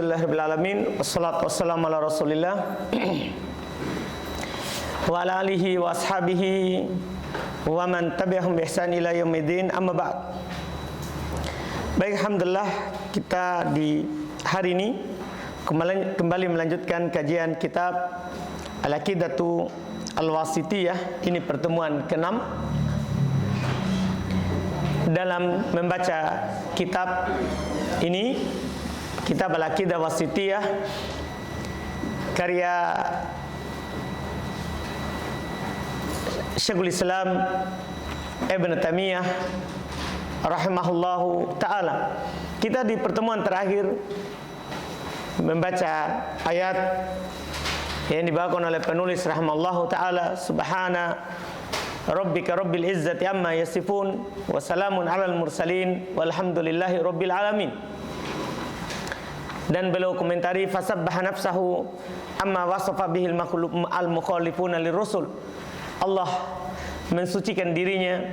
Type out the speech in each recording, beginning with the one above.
Alhamdulillahirrahmanirrahim. Wassalatu wassalamu ala rasulillah wa ala alihi wa ashabihi wa man tabi'ahum bi ihsan ila yaumiddin, amma ba'd. Baik, alhamdulillah kita di hari ini kembali melanjutkan kajian kitab Al-Aqidatu Al-Wasithiyah. Ini pertemuan ke-6 dalam membaca kitab ini, kitab Al-Aqidah Wasithiyah karya Syekhul Islam Ibn Taimiyah rahimahullahu ta'ala. Kita di pertemuan terakhir membaca ayat yang dibawakan oleh penulis rahimahullahu ta'ala, subhana rabbika rabbil izzati amma yasifun wa salamun alal mursalin walhamdulillahi rabbil alamin. Dan beliau komentari fasabbaha nafsahu amma wasafa bihil al-mukhalifuna lirrusul. Allah mensucikan dirinya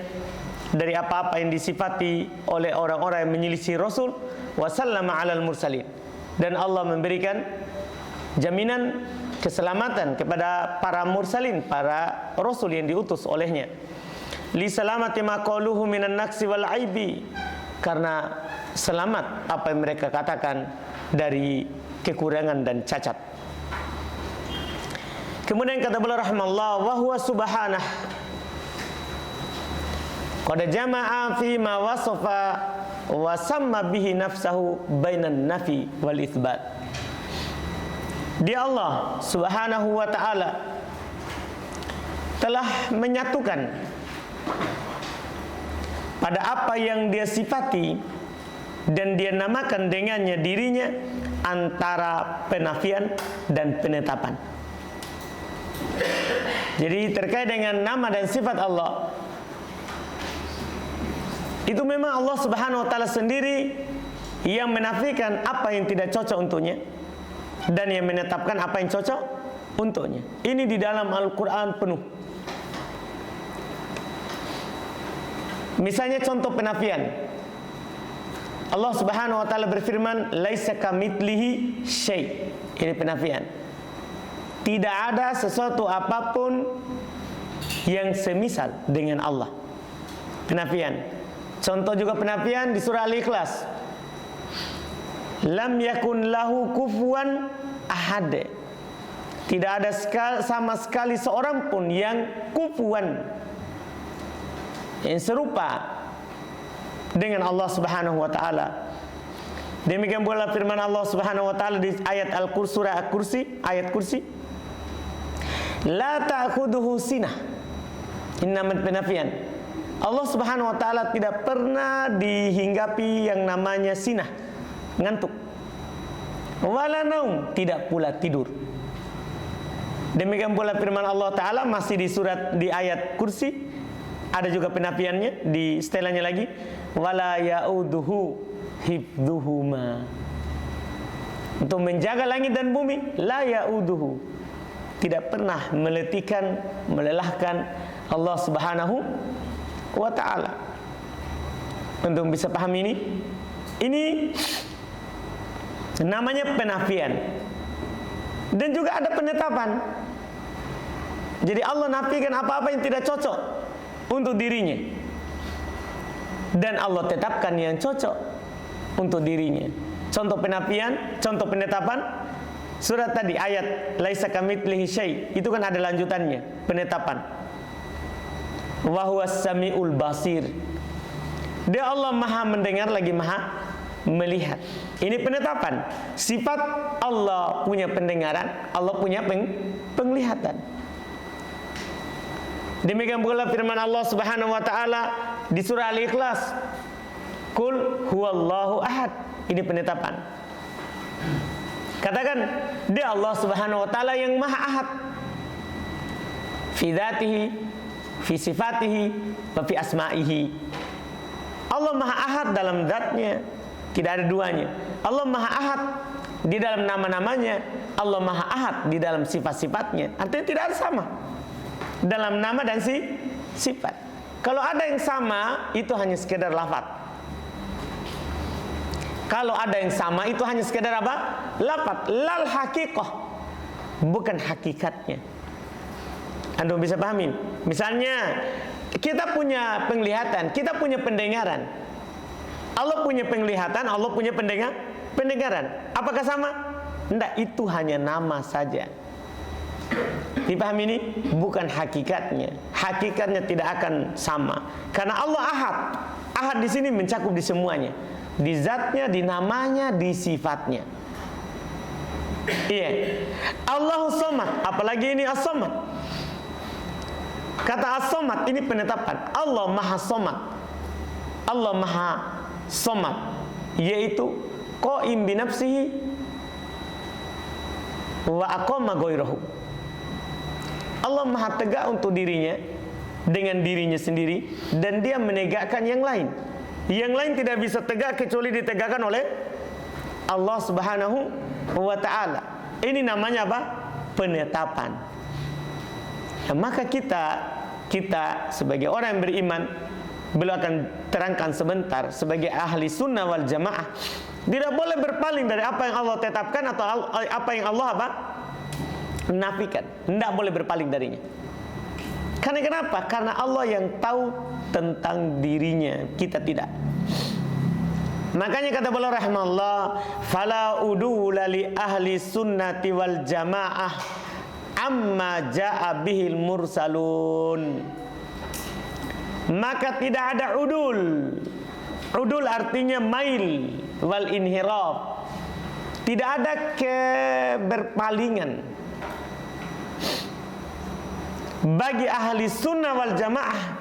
dari apa-apa yang disifati oleh orang-orang yang menyelisih Rasul, wa sallama alal mursalin, dan Allah memberikan jaminan keselamatan kepada para mursalin, para rasul yang diutus olehnya. Li salamati ma qaluhu minan naqsi wal aibi, karena selamat apa yang mereka katakan dari kekurangan dan cacat. Kemudian kata beliau rahimahullah, wa huwa subhanah qad jama'a fi ma wasafa wa samma bihi nafsahu bainan nafi wal itsbat. Dia Allah subhanahu wa ta'ala telah menyatukan pada apa yang dia sifati dan dia namakan dengannya dirinya antara penafian dan penetapan. Jadi terkait dengan nama dan sifat Allah, itu memang Allah subhanahu wa ta'ala sendiri yang menafikan apa yang tidak cocok untuknya dan yang menetapkan apa yang cocok untuknya. Ini di dalam Al-Quran penuh. Misalnya contoh penafian, Allah subhanahu wa ta'ala berfirman, laisa kamitslihi syai'. Ini penafian. Tidak ada sesuatu apapun yang semisal dengan Allah. Penafian. Contoh juga penafian di surah Al-Ikhlas, lam yakun lahu kufuwan ahad. Tidak ada sama sekali seorang pun yang kufuwan, yang serupa dengan Allah subhanahu wa ta'ala. Demikian pula firman Allah subhanahu wa ta'ala di ayat Al-Kursi, surah Al-Kursi, ayat Kursi, la ta'khuduhu sinah. Ini nama penafian. Allah subhanahu wa ta'ala tidak pernah dihinggapi yang namanya sinah, ngantuk. Wala naum, tidak pula tidur. Demikian pula firman Allah ta'ala masih di ayat Kursi, ada juga penafiannya di setelahnya lagi, wala ya'uduhu hifdhuhuma. Untuk menjaga langit dan bumi, la ya'uduhu, tidak pernah melelahkan Allah subhanahu wa ta'ala. Untuk bisa paham ini namanya penafian. Dan juga ada penetapan. Jadi Allah nafikan apa-apa yang tidak cocok untuk dirinya, dan Allah tetapkan yang cocok untuk dirinya. Contoh penafian, contoh penetapan, surat tadi ayat laisa kamitslihi syai', itu kan ada lanjutannya, penetapan. Wa huwas samiul basir. Dia Allah maha mendengar lagi maha melihat. Ini penetapan. Sifat Allah punya pendengaran, Allah punya penglihatan. Demikian pula firman Allah subhanahu wa ta'ala di surah Al-Ikhlas, Qul huwallahu ahad. Ini penetapan. Katakan, dia Allah subhanahu wa ta'ala yang maha ahad, fi dzatihi, fi sifatihi, wa fi asma'ihi. Allah maha ahad dalam zatnya, tidak ada duanya. Allah maha ahad di dalam nama-namanya, Allah maha ahad di dalam sifat-sifatnya. Artinya tidak ada sama dalam nama dan sifat. Kalau ada yang sama, itu hanya sekedar lafaz. Kalau ada yang sama itu hanya sekedar apa? Lafaz, lal haqiqah, bukan hakikatnya. Anda bisa pahamin? Misalnya kita punya penglihatan, kita punya pendengaran. Allah punya penglihatan, Allah punya pendengaran. Apakah sama? Tidak, itu hanya nama saja. Dipahami ini? Bukan hakikatnya. Hakikatnya tidak akan sama. Karena Allah ahad. Ahad di sini mencakup di semuanya. Di zatnya, di namanya, di sifatnya. Iya. Allahus Samad. Apalagi ini As-Samad. Kata As-Samad ini penetapan. Allah Maha Samad. Allah Maha Samad, yaitu qaim bi nafsihi wa aqama ghairahu. Allah Maha tegak untuk dirinya dengan dirinya sendiri, dan dia menegakkan yang lain. Yang lain tidak bisa tegak kecuali ditegakkan oleh Allah Subhanahu wa ta'ala. Ini namanya apa? Penetapan. Nah, maka kita sebagai orang yang beriman, beliau akan terangkan sebentar, sebagai ahli sunnah wal jamaah, tidak boleh berpaling dari apa yang Allah tetapkan atau apa yang Allah nafikan. Tidak boleh berpaling darinya. Karena kenapa? Karena Allah yang tahu tentang dirinya, kita tidak. Makanya kata beliau rahimahullah, fala udula li ahli sunnati wal jamaah amma ja'a bihil mursalun. Maka tidak ada udul. Udul artinya mail wal inhiraf. Tidak ada keberpalingan bagi ahli sunnah wal jamaah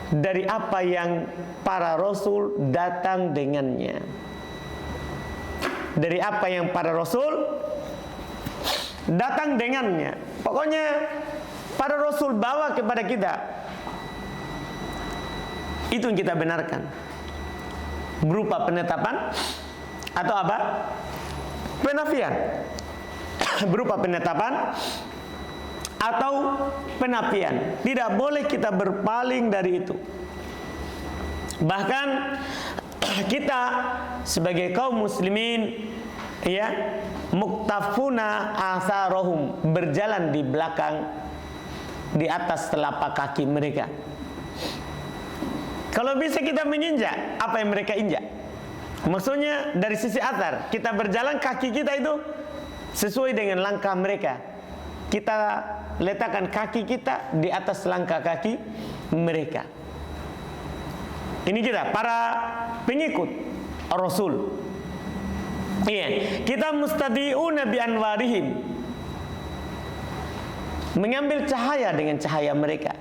dari apa yang para rasul datang dengannya. Dari apa yang para rasul datang dengannya. Pokoknya para rasul bawa kepada kita, itu yang kita benarkan, berupa penetapan atau apa? Penafian. Berupa penetapan atau penafian. Tidak boleh kita berpaling dari itu. Bahkan kita sebagai kaum muslimin, ya, muktafuna asarohum, berjalan di belakang, di atas telapak kaki mereka. Kalau bisa kita menginjak apa yang mereka injak. Maksudnya dari sisi athar, kita berjalan, kaki kita itu sesuai dengan langkah mereka. Kita letakkan kaki kita di atas langkah kaki mereka. Ini kita, para pengikut Rasul. Iya, kita mustadi'una bi anwarihim, mengambil cahaya dengan cahaya mereka,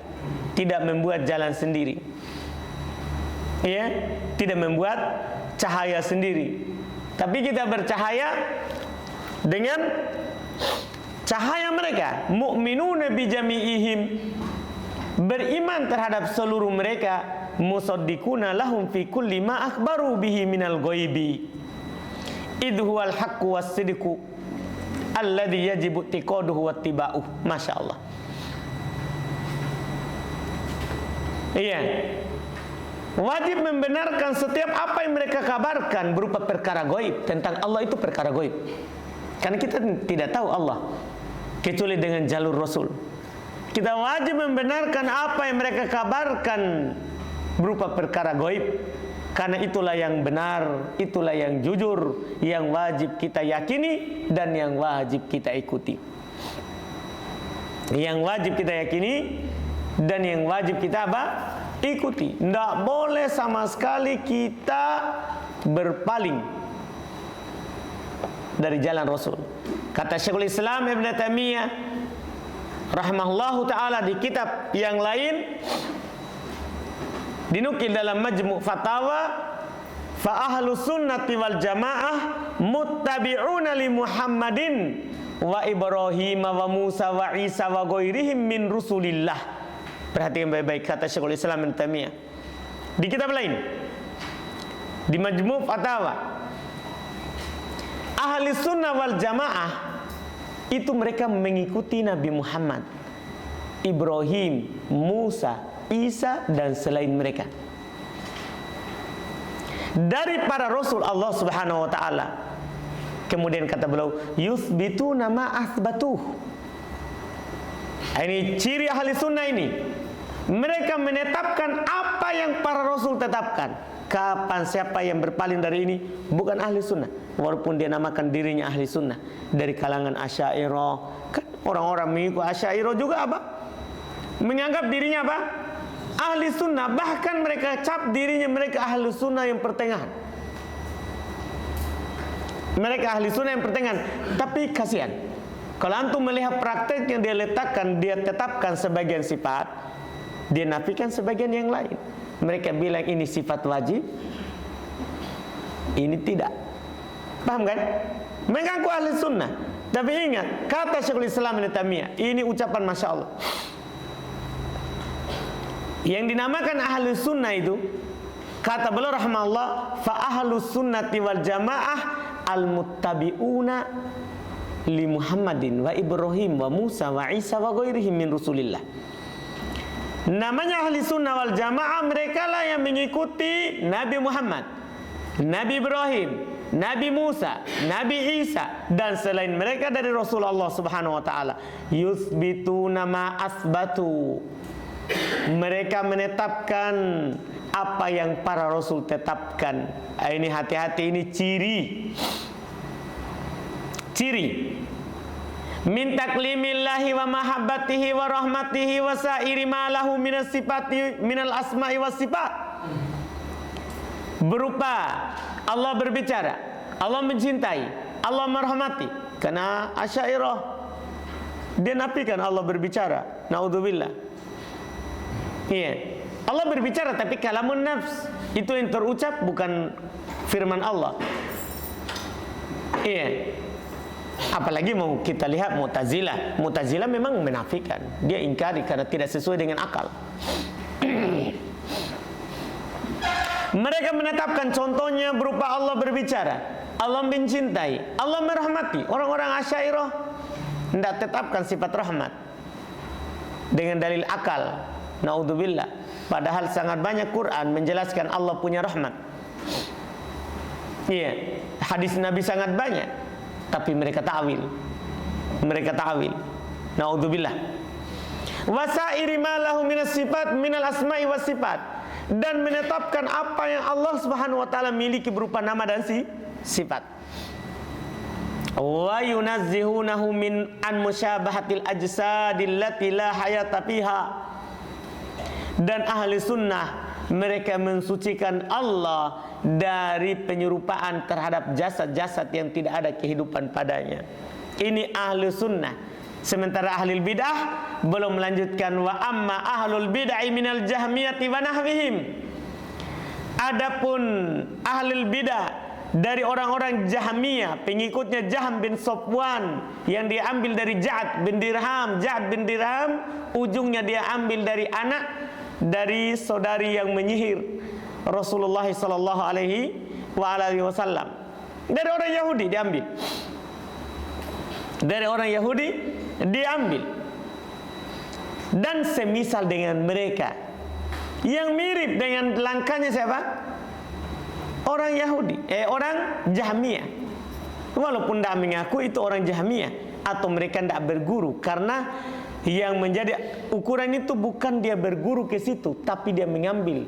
tidak membuat jalan sendiri. Ya, tidak membuat cahaya sendiri, tapi kita bercahaya dengan cahaya mereka. Mu'minuna bi jami'ihim, beriman terhadap seluruh mereka. Musaddiquna lahum fi kulli ma akhbaru bihi minal ghaibi idh huwal haqqu was-sidqu alladhi yajibu tiqaduhu wattiba'uh. Masya Allah. Iya, wajib membenarkan setiap apa yang mereka kabarkan berupa perkara gaib tentang Allah. Itu perkara gaib, karena kita tidak tahu Allah kecuali dengan jalur Rasul. Kita wajib membenarkan apa yang mereka kabarkan berupa perkara gaib, karena itulah yang benar, itulah yang jujur, yang wajib kita yakini dan yang wajib kita ikuti. Yang wajib kita yakini dan yang wajib kita apa? Ikuti. Tidak boleh sama sekali kita berpaling dari jalan Rasul. Kata Syekhul Islam Ibn Taimiyah rahimahullahu ta'ala di kitab yang lain, dinukil dalam Majmu' Fatawa, fa ahlus sunnati wal jamaah muttabi'una li Muhammadin wa Ibrahim wa Musa wa Isa wa ghairihim min rusulillah. Perhatikan baik-baik kata Syekhul Islam Ibn Taimiyah di kitab lain, di Majmu' Fatawa. Ahli sunnah wal jamaah itu mereka mengikuti Nabi Muhammad, Ibrahim, Musa, Isa dan selain mereka. dari para rasul Allah Subhanahu wa taala. Kemudian kata beliau, yuthbituna ma athbatuh. Ini ciri ahli sunnah ini. Mereka menetapkan apa yang para rasul tetapkan. Kapan siapa yang berpaling dari ini bukan ahli sunnah, walaupun dia namakan dirinya ahli sunnah, dari kalangan Asy'ariyah. Kan orang-orang mengikut Asy'ariyah juga apa? Menganggap dirinya apa? Ahli sunnah. Bahkan mereka cap dirinya mereka ahli sunnah yang pertengahan. Mereka ahli sunnah yang pertengahan. Tapi kasihan, kalau antum melihat praktek yang dia letakkan, dia tetapkan sebagian sifat, dia nafikan sebagian yang lain. Mereka bilang ini sifat wajib, ini tidak. Paham kan? Mengaku ahli sunnah. Tapi ingat, kata Syekhul Islam Ibnu Taimiyah, ini ucapan Masya Allah. Yang dinamakan ahli sunnah itu, kata beliau rahimahullah, fa ahlus sunnati wal jamaah al muttabi'una li Muhammadin wa Ibrahim wa Musa wa Isa wa ghairihim min rusulillah. Namanya ahli sunnah wal jamaah, mereka lah yang mengikuti Nabi Muhammad, Nabi Ibrahim, Nabi Musa, Nabi Isa, dan selain mereka dari Rasulullah Subhanahu wa taala. Yuthbituna ma asbatu. Mereka menetapkan apa yang para rasul tetapkan. Ini hati-hati, ini ciri min taklimillahi wa mahabbatihi wa rahmatihi wa sa'iri ma lahu minas sifati minal asma'i was sifat. Berupa Allah berbicara, Allah mencintai, Allah merahmati. Karena Asy'ariyah dia nafikan Allah berbicara, naudzubillah. Iya, Allah berbicara tapi kalamun nafs, itu yang terucap bukan firman Allah. Iya. Apalagi mau kita lihat Mu'tazilah. Mu'tazilah memang menafikan, dia ingkari karena tidak sesuai dengan akal. Mereka menetapkan contohnya berupa Allah berbicara, Allah mencintai, Allah merahmati. Orang-orang Asy'ariyah tidak tetapkan sifat rahmat dengan dalil akal. Naudzubillah. Padahal sangat banyak Quran menjelaskan Allah punya rahmat. Iya, hadis Nabi sangat banyak, tapi mereka ta'wil. Naudzubillah. Wasairi ma lahu minas sifat minal asma'i was sifat, dan menetapkan apa yang Allah Subhanahu wa taala miliki berupa nama dan sifat. Wa yunazzihunahu min an musyabahatil ajsadil lati la hayata fiha. Dan ahli sunnah mereka mensucikan Allah dari penyerupaan terhadap jasad-jasad yang tidak ada kehidupan padanya. Ini ahli sunnah. Sementara ahli bidah belum melanjutkan, wa amma ahlul bid'ah minal jahmiyati wa nahwihim. Adapun ahli bidah dari orang-orang Jahmiyah, pengikutnya Jahm bin Safwan, yang diambil dari Ja'ad bin Dirham. Ja'ad bin Dirham ujungnya dia ambil dari anak dari saudari yang menyihir Rasulullah sallallahu alaihi wasallam. Dari orang Yahudi diambil. Dan semisal dengan mereka, yang mirip dengan langkahnya siapa? Orang Yahudi, orang Jahmiyah. Walaupun tidak mengaku itu orang Jahmiyah, atau mereka tidak berguru, karena yang menjadi ukuran itu bukan dia berguru ke situ, tapi dia mengambil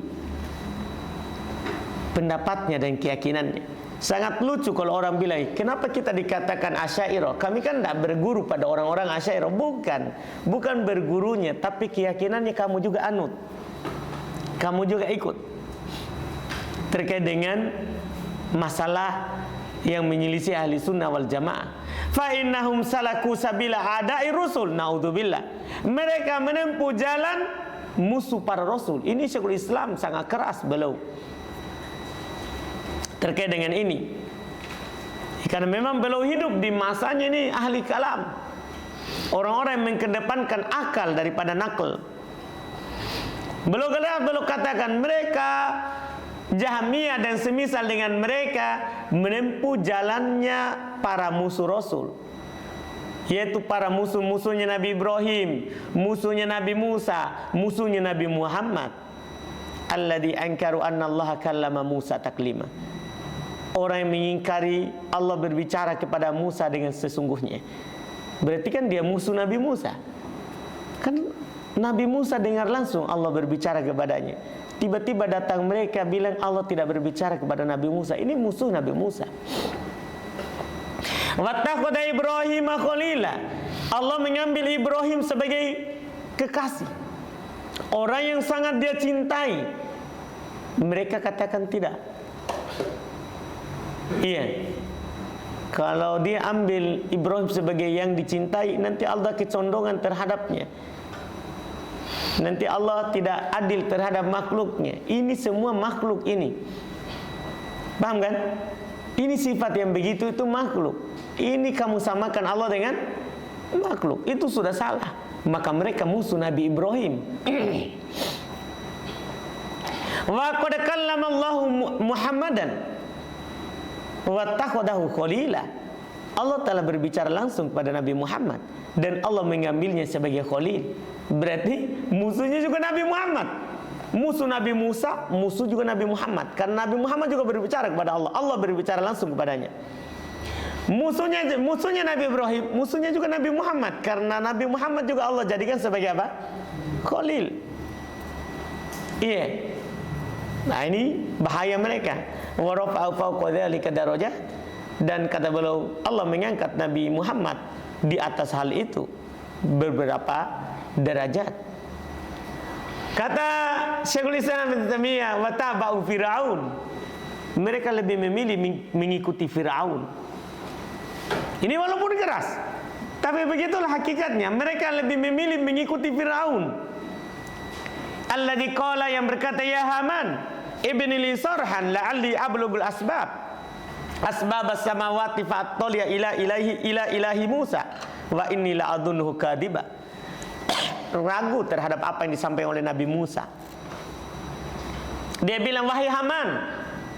pendapatnya dan keyakinannya. Sangat lucu kalau orang bilang, kenapa kita dikatakan Asy'ariyah? Kami kan tidak berguru pada orang-orang Asy'ariyah. Bukan bergurunya, tapi keyakinannya kamu juga anut, kamu juga ikut, terkait dengan masalah yang menyelisih ahli sunnah wal jamaah. Fa innahum salaku sabila ada'i rusul. Naudzubillah. Mereka menempuh jalan musuh para rasul. Ini Syekhul Islam sangat keras beliau terkait dengan ini. Karena memang beliau hidup di masanya ini ahli kalam, orang-orang yang mengedepankan akal daripada nakal. Beliau katakan mereka Jahmiyah dan semisal dengan mereka menempuh jalannya para musuh Rasul, yaitu para musuhnya Nabi Ibrahim, musuhnya Nabi Musa, musuhnya Nabi Muhammad. alladzi ankaru anna Allah kallama Musa taklima. Orang yang mengingkari Allah berbicara kepada Musa dengan sesungguhnya. Berarti kan dia musuh Nabi Musa. Kan Nabi Musa dengar langsung Allah berbicara kepadanya. Tiba-tiba datang mereka bilang Allah tidak berbicara kepada Nabi Musa. Ini musuh Nabi Musa. Wattakhadha Ibrahim khalila. Allah mengambil Ibrahim sebagai kekasih. Orang yang sangat dia cintai. Mereka katakan tidak. Iya. Kalau dia ambil Ibrahim sebagai yang dicintai, nanti Allah kecondongan terhadapnya. Nanti Allah tidak adil terhadap makhluknya. Ini semua makhluk ini. Paham kan? Ini sifat yang begitu itu makhluk. Ini kamu samakan Allah dengan makhluk. Itu sudah salah. Maka mereka musuh Nabi Ibrahim. Wa qad kallama Allahu Muhammadan wattakhadahu khalila. Allah telah berbicara langsung kepada Nabi Muhammad dan Allah mengambilnya sebagai khalil. Berarti musuhnya juga Nabi Muhammad. Musuh Nabi Musa, musuh juga Nabi Muhammad. Karena Nabi Muhammad juga berbicara kepada Allah. Allah berbicara langsung kepadanya. Musuhnya Nabi Ibrahim, musuhnya juga Nabi Muhammad. Karena Nabi Muhammad juga Allah jadikan sebagai apa? Khalil. Iya. Nah ini bahaya mereka. Wa rafa'u fawqa dzalika darajat, dan kata beliau Allah mengangkat Nabi Muhammad di atas hal itu beberapa derajat. Kata Syekhul Islam Ibnu Taimiyah, wa taba'u Firaun. Mereka lebih memilih mengikuti Firaun. Ini walaupun keras, tapi begitulah hakikatnya. Mereka lebih memilih mengikuti Firaun. Alladzi qala, yang berkata, ya Haman ibni li sarhan la'alli ablughul asbab as-samawati fa'attali'a ila ilahi Musa wa inni la'adunnuhu kadiba. Ragu terhadap apa yang disampaikan oleh Nabi Musa. Dia bilang, wahai Haman,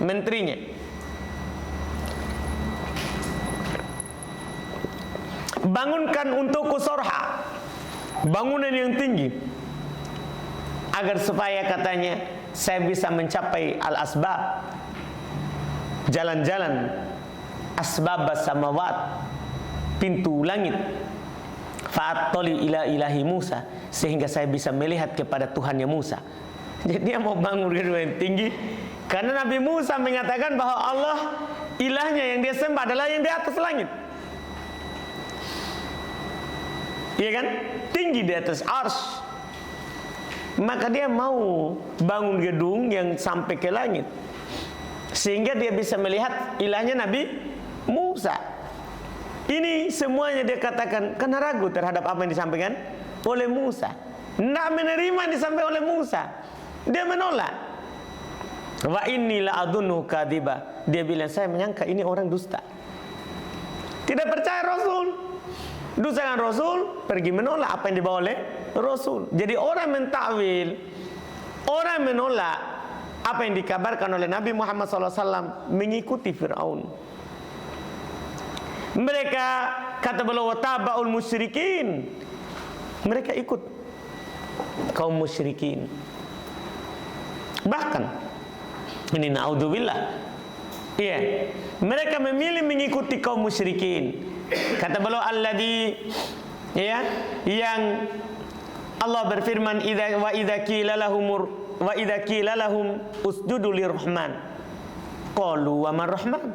menterinya, bangunkan untukku sorha, bangunan yang tinggi, agar supaya katanya saya bisa mencapai al-asbab, jalan-jalan, asbab samawat, pintu langit, fa'attali ila ilahi Musa, sehingga saya bisa melihat kepada Tuhannya Musa. Jadi dia mau bangun gedung yang tinggi karena Nabi Musa mengatakan bahwa Allah ilahnya yang dia sembah adalah yang di atas langit. Iya kan? Tinggi di atas arsy. Maka dia mau bangun gedung yang sampai ke langit, sehingga dia bisa melihat ilahnya Nabi Musa. Ini semuanya dia katakan karena ragu terhadap apa yang disampaikan oleh Musa. Tidak menerima yang disampaikan oleh Musa. Dia menolak. Wa inni la'adunnu kadiba. Dia bilang, saya menyangka ini orang dusta. Tidak percaya Rasul. Dustakan Rasul, pergi menolak apa yang dibawa oleh Rasul. Jadi orang mentakwil, orang menolak apa yang dikabarkan oleh Nabi Muhammad SAW, mengikuti Fir'aun. Mereka, kata beliau, wataba'ul musyrikin, mereka ikut kaum musyrikin. Bahkan ini na'udzubillah, iya, mereka memilih mengikuti kaum musyrikin. Kata beliau, alladzi, ya, yang Allah berfirman, wa idza qila lahum usjudu lirrahman qalu wa marrahman.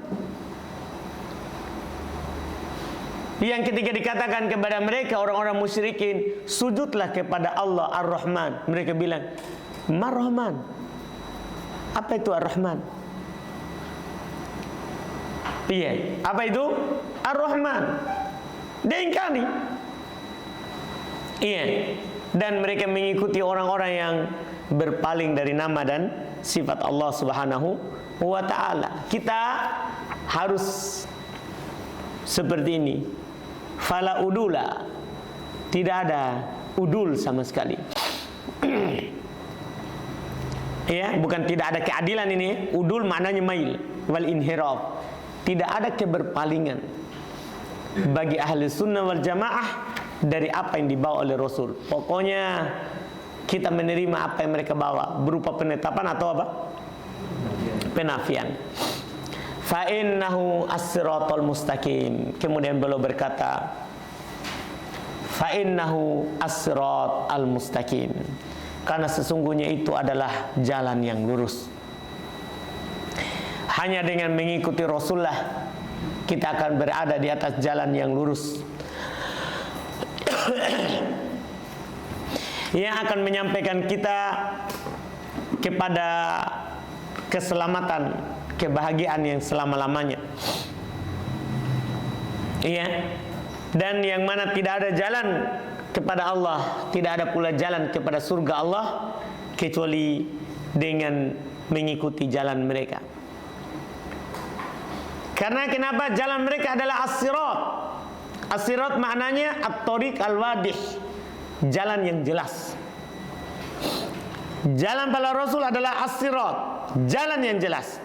Yang ketika dikatakan kepada mereka orang-orang musyrikin, sujudlah kepada Allah Ar-Rahman, mereka bilang, Mar-Rahman. Apa itu Ar-Rahman? Iya, apa itu Ar-Rahman? Dia ingkari. Iya. Dan mereka mengikuti orang-orang yang berpaling dari nama dan sifat Allah Subhanahu wa ta'ala. Kita harus seperti ini. Fala udula. Tidak ada udul sama sekali. Ya, bukan tidak ada keadilan ini. Udul maknanya mail wal inhiraf. Tidak ada keberpalingan bagi ahli sunnah wal jamaah dari apa yang dibawa oleh Rasul. Pokoknya kita menerima apa yang mereka bawa berupa penetapan atau apa? Penafian. Fa innahu as-siratal mustaqim. Kemudian beliau berkata, fa innahu as-siratal mustaqim. Karena sesungguhnya itu adalah jalan yang lurus. Hanya dengan mengikuti Rasulullah kita akan berada di atas jalan yang lurus, yang akan menyampaikan kita kepada keselamatan, kebahagiaan yang selama-lamanya. Iya. Dan yang mana tidak ada jalan kepada Allah, tidak ada pula jalan kepada surga Allah kecuali dengan mengikuti jalan mereka. Karena kenapa? Jalan mereka adalah as-sirat. As-sirat maknanya at-tariq al-wadih, jalan yang jelas. Jalan para Rasul adalah as-sirat, jalan yang jelas.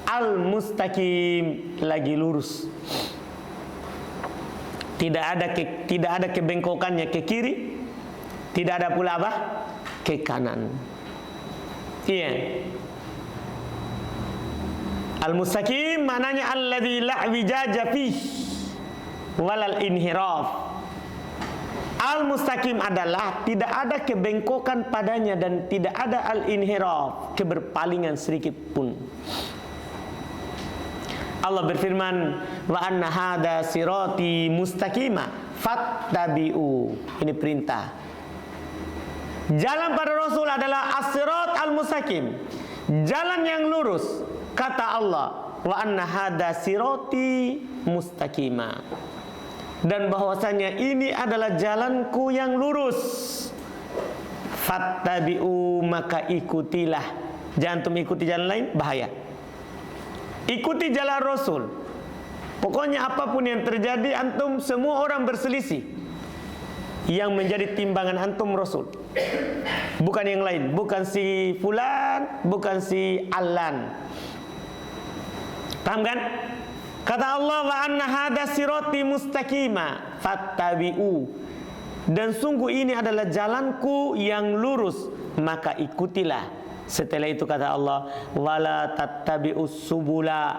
Al-mustaqim, lagi lurus. Tidak ada kebengkokannya ke kiri, tidak ada pula apa? Ke kanan. Iya. Al-mustaqim maknanya alladzi la wijaja fih walal inhiraf. Al-mustaqim adalah tidak ada kebengkokan padanya dan tidak ada al-inhiraf, keberpalingan sedikit pun. Allah berfirman, wa anna hada sirati mustaqima fattabi'u. Ini perintah. Jalan para Rasul adalah as-sirat al-mustaqim, jalan yang lurus. Kata Allah, wa anna hada sirati mustaqima. Dan bahwasanya ini adalah jalanku yang lurus. Fattabi'u, maka ikutilah. Jangan antum ikuti jalan lain, bahaya. Ikuti jalan Rasul. Pokoknya apapun yang terjadi, antum semua orang berselisih. Yang menjadi timbangan antum Rasul, bukan yang lain, bukan si fulan, bukan si Alan. Paham kan? Kata Allah, wa anna hada sirati mustaqima fattabi'u. Dan sungguh ini adalah jalanku yang lurus, maka ikutilah. Setelah itu kata Allah, wala tattabi'us subula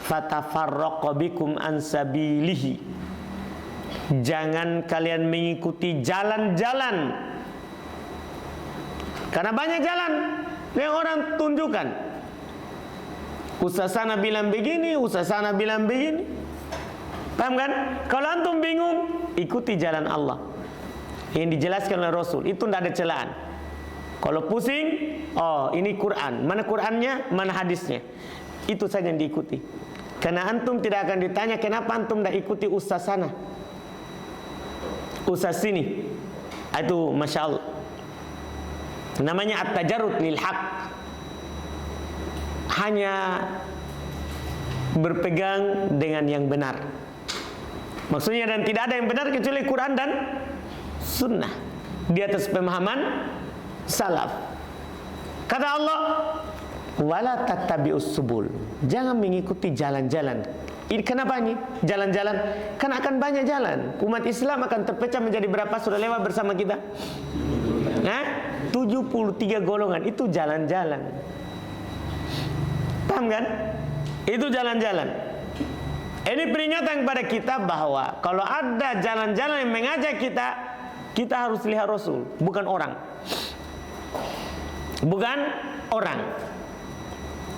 fatafarraqu bikum an sabilihi. Jangan kalian mengikuti jalan-jalan, karena banyak jalan yang orang tunjukkan. Ustaz sana bilang begini, ustaz sana bilang begini. Paham kan? Kalau antum bingung, ikuti jalan Allah yang dijelaskan oleh Rasul. Itu tidak ada celaan. Kalau pusing, oh ini Quran, mana Qurannya, mana hadisnya, itu saja yang diikuti. Karena antum tidak akan ditanya kenapa antum tidak ikuti ustaz sana, ustaz sini. Itu masya Allah, namanya at-tajarrud lil haq. Hanya berpegang dengan yang benar. Maksudnya, dan tidak ada yang benar kecuali Quran dan sunnah di atas pemahaman salaf. Kata Allah, wala tattabi'us subul. Jangan mengikuti jalan-jalan. Ini kenapa ini jalan-jalan? Kan akan banyak jalan. Umat Islam akan terpecah menjadi berapa? Sudah lewat bersama kita? 73 golongan. Itu jalan-jalan. Paham kan? Itu jalan-jalan. Ini peringatan kepada kita bahwa kalau ada jalan-jalan yang mengajak kita, kita harus lihat Rasul, bukan orang. Bukan orang.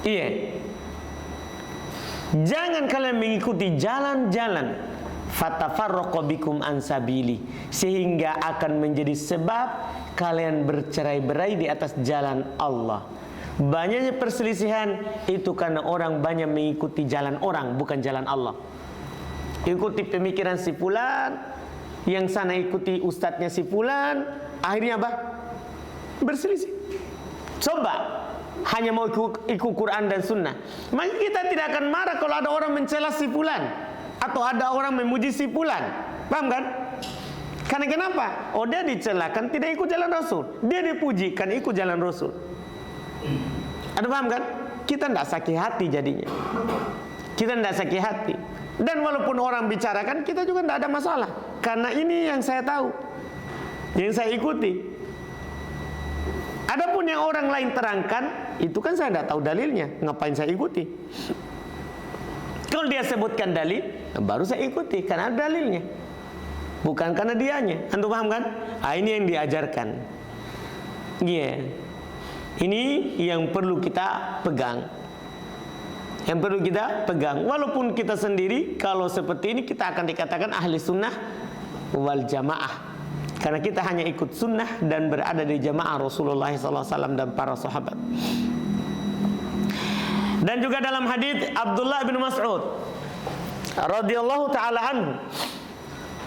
Iya. Jangan kalian mengikuti jalan-jalan fatafarraqu bikum an sabili, sehingga akan menjadi sebab kalian bercerai-berai di atas jalan Allah. Banyaknya perselisihan itu karena orang banyak mengikuti jalan orang, bukan jalan Allah. Ikuti pemikiran si fulan, yang sana ikuti ustadznya si fulan, akhirnya apa? Berselisih. Coba hanya mau ikut Quran dan sunnah, maka kita tidak akan marah kalau ada orang mencela si fulan atau ada orang memuji si fulan. Paham kan? Karena kenapa? Oh, dia dicelakan tidak ikut jalan Rasul, dia dipuji kan ikut jalan Rasul. Ada paham kan? Kita tidak sakit hati jadinya. Kita tidak sakit hati. Dan walaupun orang bicarakan, kita juga tidak ada masalah. Karena ini yang saya tahu, yang saya ikuti. Adapun yang orang lain terangkan, itu kan saya tidak tahu dalilnya, ngapain saya ikuti? Kalau dia sebutkan dalil, baru saya ikuti karena ada dalilnya, bukan karena dianya. Antum paham kan? Ini yang diajarkan. Ini yang perlu kita pegang. Yang perlu kita pegang. Walaupun kita sendiri, kalau seperti ini kita akan dikatakan ahli sunnah wal jamaah, karena kita hanya ikut sunnah dan berada di jamaah Rasulullah SAW dan para sahabat. Dan juga dalam hadis Abdullah bin Mas'ud radhiyallahu taala anhu,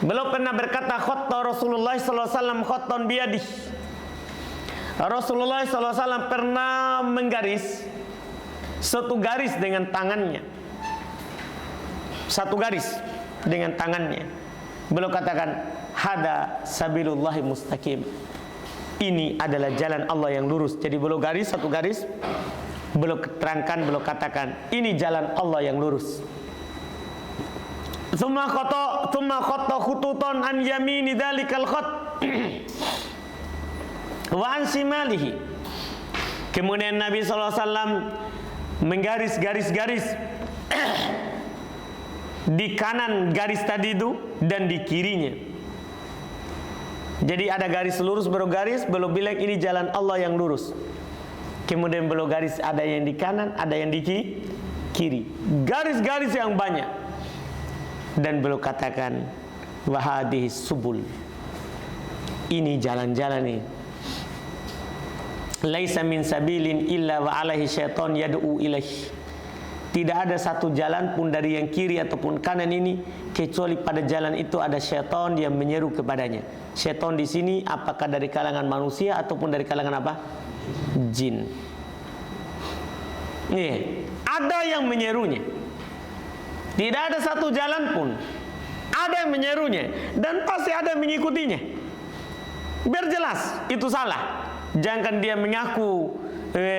beliau pernah berkata, khatta Rasulullah SAW khattan biyadih. Rasulullah SAW pernah menggaris satu garis dengan tangannya. Satu garis dengan tangannya. Beliau katakan, hada sabilullahi mustaqim. Ini adalah jalan Allah yang lurus. Jadi beliau garis satu garis, beliau terangkan, beliau katakan, ini jalan Allah yang lurus. Tsumma khata khututan an yamini dzalikal khat wa an shimalihi. Kemudian Nabi SAW menggaris garis-garis di kanan garis tadi itu dan di kirinya. Jadi ada garis lurus, beliau garis, beliau bilang ini jalan Allah yang lurus. Kemudian beliau garis, ada yang di kanan, ada yang di kiri. Garis-garis yang banyak. Dan beliau katakan, wahadihi subul. Ini jalan-jalan ini. Laisa min sabilin illa wa alaihi syaitan yad'u ilaihi. Tidak ada satu jalan pun dari yang kiri ataupun kanan ini kecuali pada jalan itu ada syaitan yang menyeru kepadanya. Syaitan di sini apakah dari kalangan manusia ataupun dari kalangan apa? Jin. Ada yang menyerunya. Tidak ada satu jalan pun. Ada yang menyerunya dan pasti ada yang mengikutinya. Biar jelas itu salah. Jangan dia mengaku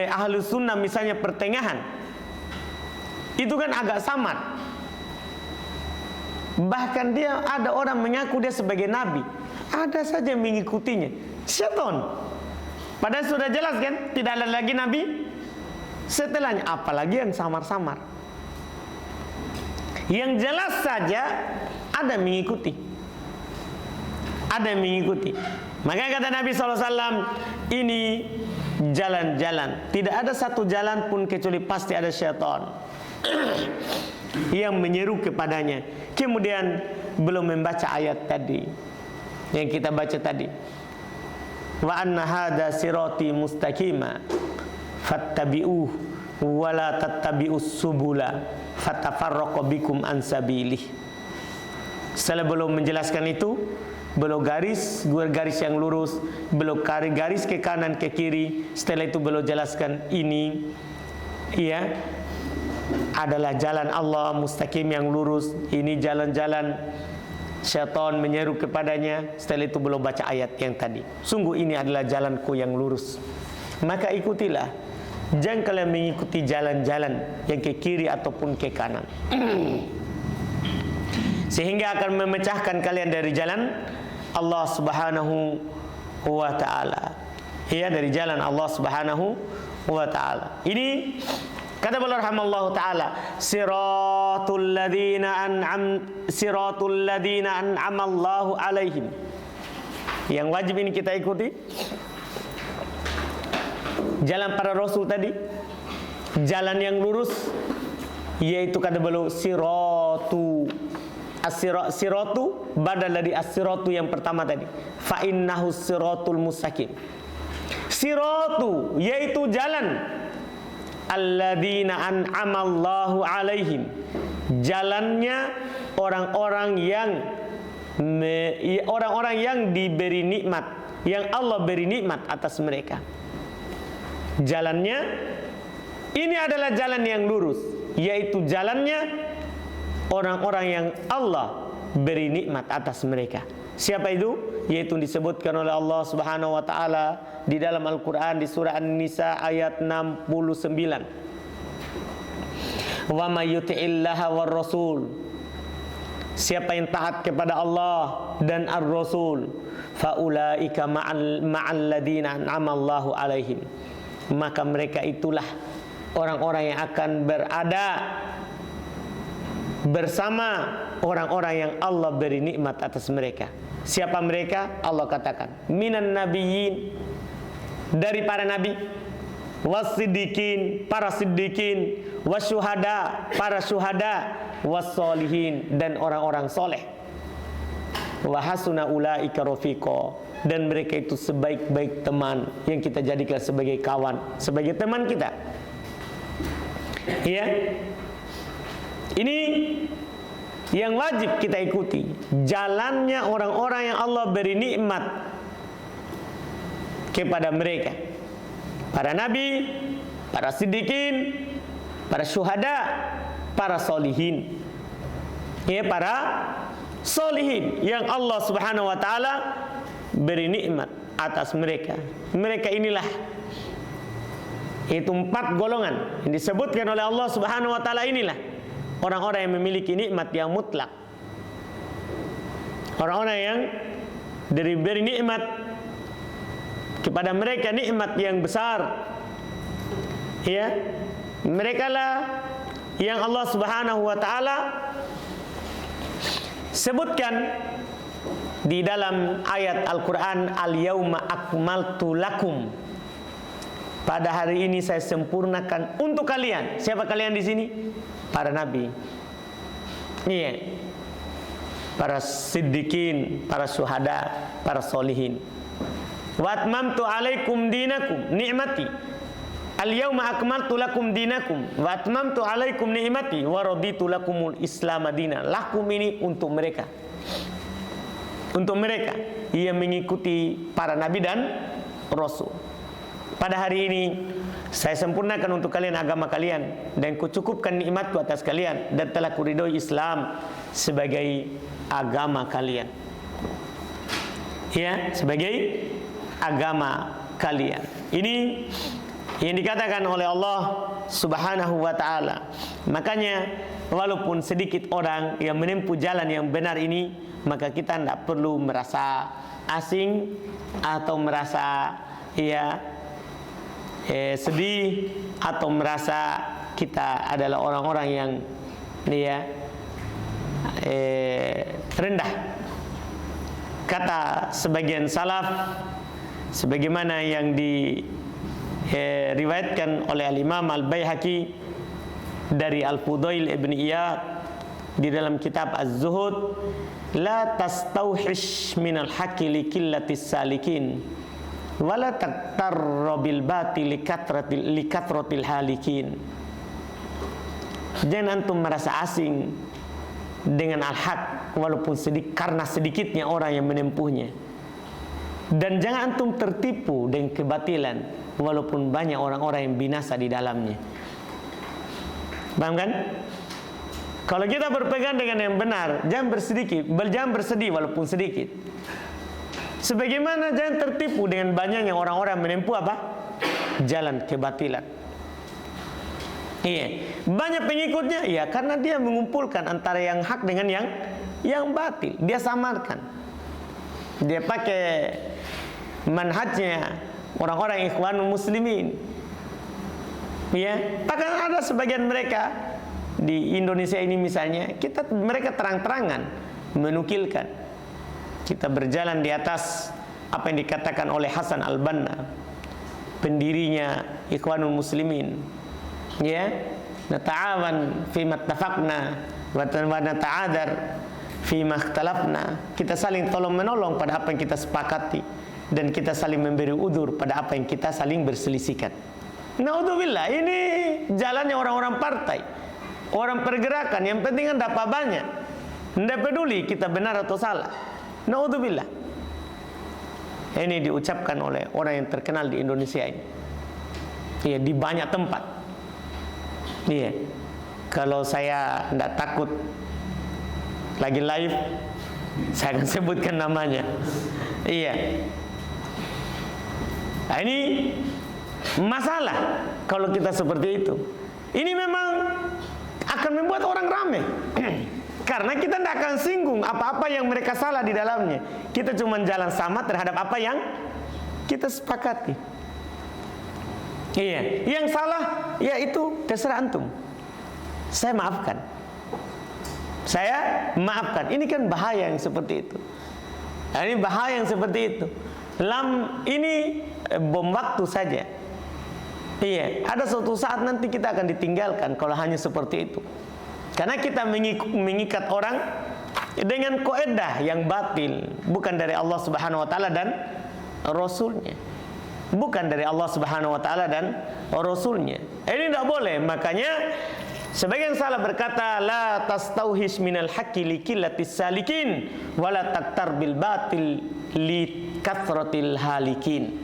ahlu sunnah misalnya pertengahan. Itu kan agak samar. Bahkan dia ada orang mengaku dia sebagai nabi, ada saja yang mengikutinya. Syaitan. Padahal sudah jelas kan, tidak ada lagi nabi setelahnya, apalagi yang samar-samar. Yang jelas saja ada yang mengikuti. Ada yang mengikuti. Makanya kata Nabi SAW, ini jalan-jalan. Tidak ada satu jalan pun kecuali pasti ada syaitan yang menyeru kepadanya. Kemudian belum membaca ayat tadi yang kita baca tadi, wa anna hadza sirati mustaqima fattabi'uh wa la tattabi'us subula fatafarraqu bikum an sabilih. Setelah belum menjelaskan itu, belum garis yang lurus, belum garis ke kanan ke kiri. Setelah itu belum jelaskan ini adalah jalan Allah mustaqim yang lurus. Ini jalan-jalan syaitan menyeru kepadanya. Setelah itu belum baca ayat yang tadi. Sungguh ini adalah jalanku yang lurus, maka ikutilah. Jangan kalian mengikuti jalan-jalan yang ke kiri ataupun ke kanan, sehingga akan memecahkan kalian dari jalan Allah Subhanahu wa ta'ala. Dari jalan Allah Subhanahu wa ta'ala. Ini kata beliau rahimallahu ta'ala, siratul ladzina an'amallahu alaihim. Yang wajib ini kita ikuti jalan para rasul tadi, jalan yang lurus, yaitu kata beliau siratu badal dari as-siratu yang pertama tadi, fa innahu siratul mustaqim. Siratu yaitu jalan alladzina an'amallahu alaihim, jalannya orang-orang yang diberi nikmat, yang Allah beri nikmat atas mereka. Jalannya ini adalah jalan yang lurus, yaitu jalannya orang-orang yang Allah beri nikmat atas mereka. Siapa itu? Yaitu disebutkan oleh Allah Subhanahu wa ta'ala di dalam Al-Quran di surah An-Nisa ayat 69. Wa may yuti'illaha war rasul. siapa yang taat kepada Allah dan Ar-Rasul, faulaika ma'al ladzina an'amallahu alaihim, maka mereka itulah orang-orang yang akan berada bersama orang-orang yang Allah beri nikmat atas mereka. Siapa mereka? Allah katakan, minan nabiyyin, dari para nabi, wasiddiqin, para siddiqin, wasyuhada, para syuhada, wassolihin, dan orang-orang soleh, wa hasuna ulaika rafiqa, dan mereka itu sebaik-baik teman yang kita jadikan sebagai kawan, sebagai teman kita. Ya, ini yang wajib kita ikuti, jalannya orang-orang yang Allah beri nikmat kepada mereka, para nabi, para siddiqin, para syuhada, para solihin. Ya, para solihin yang Allah Subhanahu wa taala beri nikmat atas mereka. Mereka inilah, itu 4 golongan yang disebutkan oleh Allah Subhanahu wa taala, inilah orang-orang yang memiliki nikmat yang mutlak. Orang-orang yang diberi nikmat kepada mereka, nikmat yang besar. Ya, mereka lah yang Allah Subhanahu wa taala sebutkan di dalam ayat Al-Qur'an, al-yauma akmaltu lakum, pada hari ini saya sempurnakan untuk kalian. Siapa kalian di sini? Para nabi, iya, para siddiqin, para syuhada, para solihin. Wa atmamtu alaikum dinakum ni'mati, al-yauma akmaltu lakum dinakum wa atmamtu alaikum ni'mati wa raditu lakumul islam madina. Lakum ini untuk mereka, untuk mereka yang mengikuti para nabi dan rasul. Pada hari ini saya sempurnakan untuk kalian agama kalian, dan kucukupkan nikmatku atas kalian, dan telah kuridhoi Islam sebagai agama kalian. Ya, sebagai agama kalian. Ini yang dikatakan oleh Allah Subhanahu wa taala. Makanya walaupun sedikit orang yang menempuh jalan yang benar ini, maka kita tidak perlu merasa asing atau merasa sedih atau merasa kita adalah orang-orang yang rendah. Kata sebagian salaf, sebagaimana yang diriwayatkan oleh Al-Imam Al-Baihaqi dari Al-Fudail ibn Iyad di dalam kitab Az-Zuhud, la tastauhish minal haqqi li qillatis salikin wala taktarra bil batil li kathratil halikin. Jangan antum merasa asing dengan al-haq walaupun karena sedikitnya orang yang menempuhnya, dan jangan antum tertipu dengan kebatilan walaupun banyak orang-orang yang binasa di dalamnya. Paham kan? Kalau kita berpegang dengan yang benar, jangan bersedih walaupun sedikit. Sebagaimana jangan tertipu dengan banyaknya orang-orang menempuh apa? Jalan kebatilan. Iya, banyak pengikutnya, ya karena dia mengumpulkan antara yang hak dengan yang batil. Dia samarkan. Dia pakai manhajnya orang-orang Ikhwanul Muslimin. Ya, bahkan ada sebagian mereka di Indonesia ini misalnya, mereka terang-terangan menukilkan. Kita berjalan di atas apa yang dikatakan oleh Hasan Al-Banna, pendirinya Ikhwanul Muslimin. Ya, nata'awan fima ittafaqna wa nata'adar fima ikhtalafna. Kita saling tolong menolong pada apa yang kita sepakati, dan kita saling memberi udzur pada apa yang kita saling berselisihkan. Naudzubillah, ini jalannya orang-orang partai, orang pergerakan. Yang penting kan dapat banyak, tidak peduli kita benar atau salah. Naudzubillah. Ini diucapkan oleh orang yang terkenal di Indonesia ini. Iya, di banyak tempat. Iya. Kalau saya tidak takut lagi live, saya akan sebutkan namanya. Iya. Nah, ini masalah kalau kita seperti itu. Ini memang akan membuat orang ramai. Karena kita tidak akan singgung apa-apa yang mereka salah di dalamnya. Kita cuma jalan sama terhadap apa yang kita sepakati. Iya, yang salah ya itu terserah antum. Saya maafkan. Saya maafkan. Ini kan bahaya yang seperti itu. Nah, ini bahaya yang seperti itu. Ini bom waktu saja. Iya, ada suatu saat nanti kita akan ditinggalkan kalau hanya seperti itu. Karena kita mengikat orang dengan kaidah yang batil, bukan dari Allah Subhanahu wa taala dan Rasulnya. Bukan dari Allah Subhanahu wa taala dan Rasulnya. Ini tidak boleh. Makanya sebagian salah berkata, la tastauhis minal haqqi liqillatis salikin wala taktar bil batil li kathratil halikin.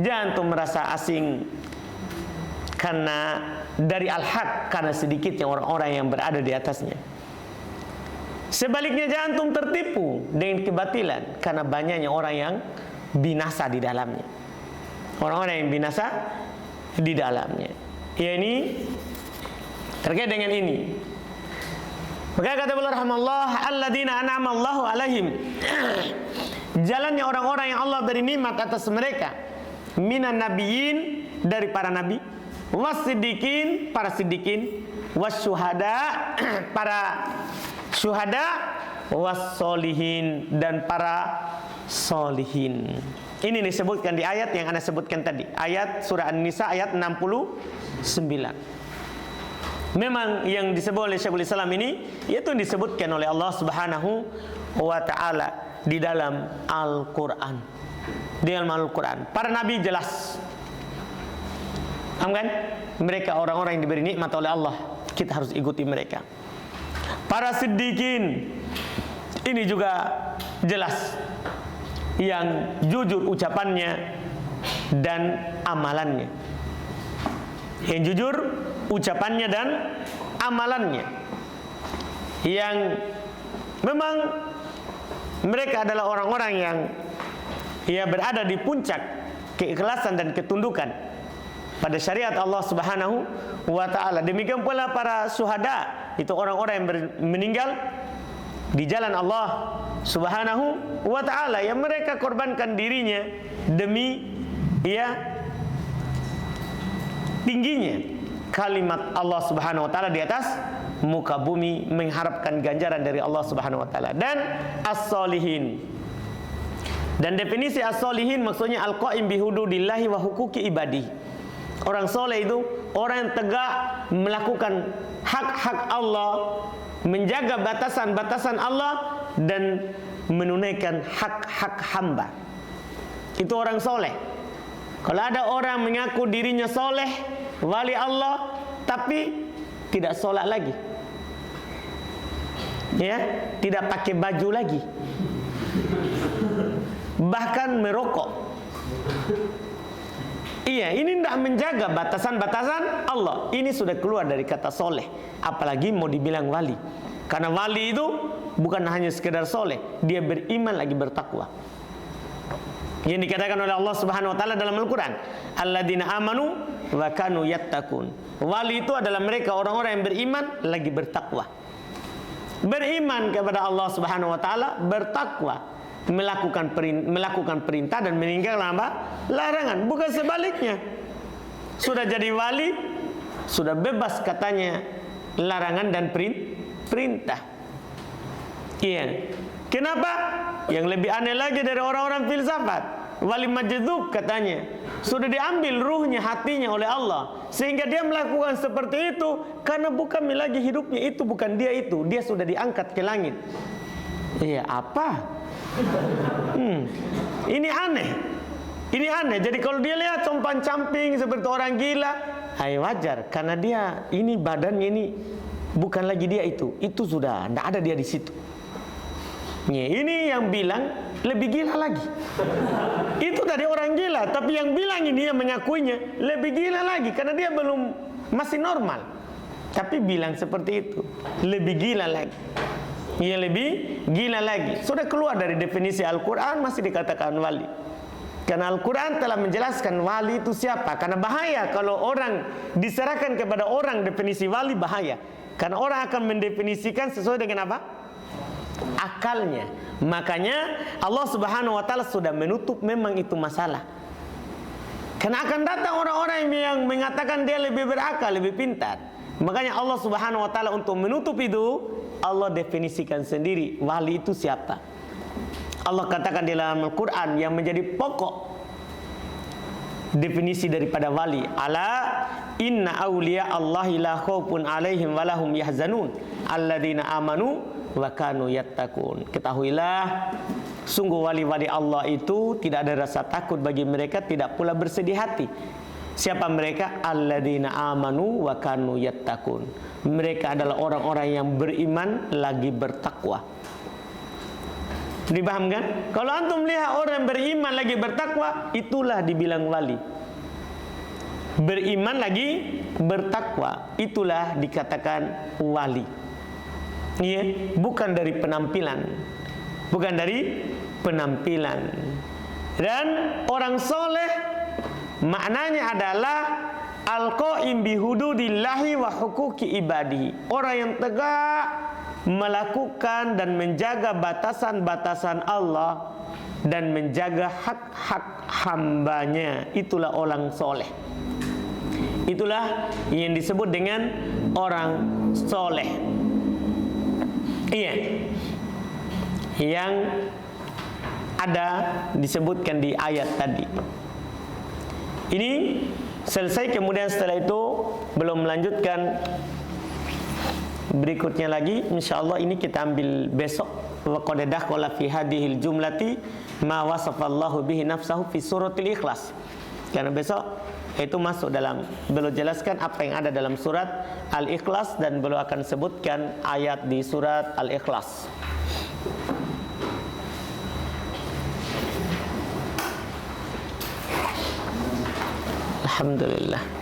Jangan tuh merasa asing karena dari al-haq, karena sedikitnya orang-orang yang berada di atasnya. Sebaliknya jangan tuh tertipu dengan kebatilan karena banyaknya orang yang binasa di dalamnya. Orang-orang yang binasa di dalamnya. Ya, ini terkait dengan ini. Maka kata beliau rahimallahu alladzina an'ama Allahu alaihim. Jalannya orang-orang yang Allah beri nikmat atas mereka, minan nabiyyin, dari para nabi, wasiddiqin, para siddiqin, wasyuhada, para syuhada, wassolihin, dan para solihin. Ini disebutkan di ayat yang Anda sebutkan tadi, ayat surah An-Nisa ayat 69. Memang yang disebut oleh Syekhul Islam ini yaitu disebutkan oleh Allah Subhanahu wa taala di dalam Al-Qur'an. Di dalam Al-Qur'an, para nabi jelas. Kan? Mereka orang-orang yang diberi nikmat oleh Allah, kita harus ikuti mereka. Para siddiqin ini juga jelas, yang jujur ucapannya dan amalannya. Yang jujur ucapannya dan amalannya, yang memang mereka adalah orang-orang yang berada di puncak keikhlasan dan ketundukan pada syariat Allah Subhanahu wa taala. Demikian pula para syuhada, itu orang-orang yang meninggal di jalan Allah Subhanahu wa taala, yang mereka korbankan dirinya demi tingginya kalimat Allah Subhanahu wa taala di atas muka bumi, mengharapkan ganjaran dari Allah Subhanahu wa taala. Dan as-solihin, dan definisi as-solihin maksudnya al-qaim bihududillahi wa huquqi ibadi. Orang soleh itu orang yang tegak melakukan hak-hak Allah, menjaga batasan-batasan Allah, dan menunaikan hak-hak hamba. Itu orang soleh. Kalau ada orang mengaku dirinya soleh, wali Allah, tapi tidak sholat lagi, tidak pakai baju lagi, bahkan merokok. Ini tidak menjaga batasan-batasan Allah. Ini sudah keluar dari kata soleh, apalagi mau dibilang wali. Karena wali itu bukan hanya sekedar soleh, dia beriman lagi bertakwa. Yang dikatakan oleh Allah Subhanahu wa taala dalam Al-Qur'an, alladzina amanu wa kanu yattaqun. Wali itu adalah mereka orang-orang yang beriman lagi bertakwa. Beriman kepada Allah Subhanahu wa taala, bertakwa, melakukan perintah dan meninggalkan larangan. Bukan sebaliknya. Sudah jadi wali, sudah bebas katanya larangan dan perintah. Kenapa? Yang lebih aneh lagi dari orang-orang filsafat, wali majdzub katanya sudah diambil ruhnya, hatinya oleh Allah, sehingga dia melakukan seperti itu karena bukan lagi hidupnya itu, bukan dia itu, dia sudah diangkat ke langit. Apa? Ini aneh. Ini aneh. Jadi kalau dia lihat compang-camping seperti orang gila, wajar, karena dia ini badannya ini bukan lagi dia itu sudah tidak ada dia di situ. Ini yang bilang lebih gila lagi. Itu dari orang gila, tapi yang bilang ini yang mengakuinya lebih gila lagi karena dia belum masih normal. Tapi bilang seperti itu, lebih gila lagi. Lebih gila lagi. Sudah keluar dari definisi Al-Qur'an masih dikatakan wali. Karena Al-Qur'an telah menjelaskan wali itu siapa. Karena bahaya kalau orang diserahkan kepada orang definisi wali, bahaya. Karena orang akan mendefinisikan sesuai dengan apa? Akalnya. Makanya Allah Subhanahu wa taala sudah menutup memang itu masalah. Karena akan datang orang-orang yang mengatakan dia lebih berakal, lebih pintar. Makanya Allah Subhanahu wa taala untuk menutup itu, Allah definisikan sendiri wali itu siapa. Allah katakan di dalam Al-Qur'an yang menjadi pokok definisi daripada wali, ala inna awliya Allahi la khaufun alaihim walahum yahzanun alladzina amanu wa kanu yattaqun. Ketahuilah, sungguh wali-wali Allah itu tidak ada rasa takut bagi mereka, tidak pula bersedih hati. Siapa mereka? Alladzina amanu wa kanu yattaqun. Mereka adalah orang-orang yang beriman lagi bertakwa. Dipahamkan? Kalau antum lihat orang beriman lagi bertakwa, itulah dibilang wali. Beriman lagi bertakwa, itulah dikatakan wali. Iya, bukan dari penampilan. Bukan dari penampilan. Dan orang soleh maknanya adalah al-qaim bihududillahi wa huquqi ibadihi. Orang yang tegak melakukan dan menjaga batasan-batasan Allah dan menjaga hak-hak hambanya. Itulah orang soleh. Itulah yang disebut dengan orang soleh. Iya, yang ada disebutkan di ayat tadi. Ini selesai, kemudian setelah itu belum melanjutkan berikutnya lagi, insyaallah ini kita ambil besok. Wa qad dakhala fi hadhil jumlati ma wasafallahu bihi nafsahu fi suratil Ikhlas. Karena besok itu masuk dalam, beliau jelaskan apa yang ada dalam surat Al-Ikhlas dan beliau akan sebutkan ayat di surat Al-Ikhlas. Alhamdulillah.